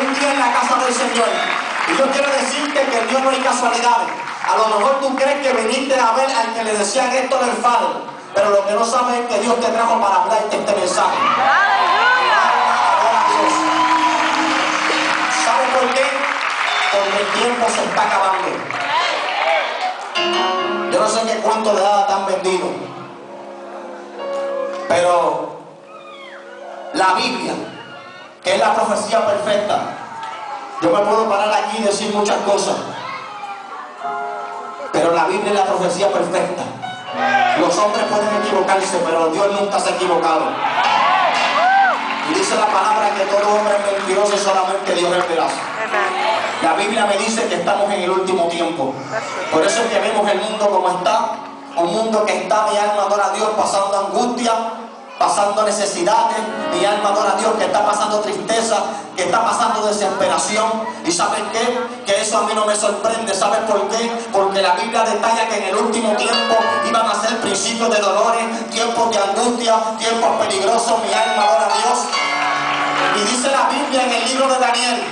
un día en la casa del Señor. Y yo quiero decirte que en Dios no hay casualidades. A lo mejor tú crees que viniste a ver al que le decían esto del Padre, pero lo que no sabes es que Dios te trajo para hablarte este mensaje. ¡Aleluya! ¿Sabes por qué? Porque el tiempo se está acabando. Yo no sé qué cuento de nada te han vendido, pero la Biblia, que es la profecía perfecta, yo me puedo parar aquí y decir muchas cosas, pero la Biblia es la profecía perfecta. Los hombres pueden equivocarse, pero Dios nunca se ha equivocado. Y dice la palabra que todo hombre es mentiroso y solamente Dios es veraz. La Biblia me dice que estamos en el último tiempo. Por eso es que vemos el mundo como está. Un mundo que está, mi alma adora a Dios, pasando angustia, pasando necesidades. Mi alma adora a Dios, que está pasando tristeza, que está pasando desesperación. ¿Y sabes qué? Que eso a mí no me sorprende. ¿Sabes por qué? Porque la Biblia detalla que en el último tiempo iban a ser principios de dolores, tiempos de angustia, tiempos peligrosos. Mi alma adora a Dios. Y dice la Biblia en el libro de Daniel,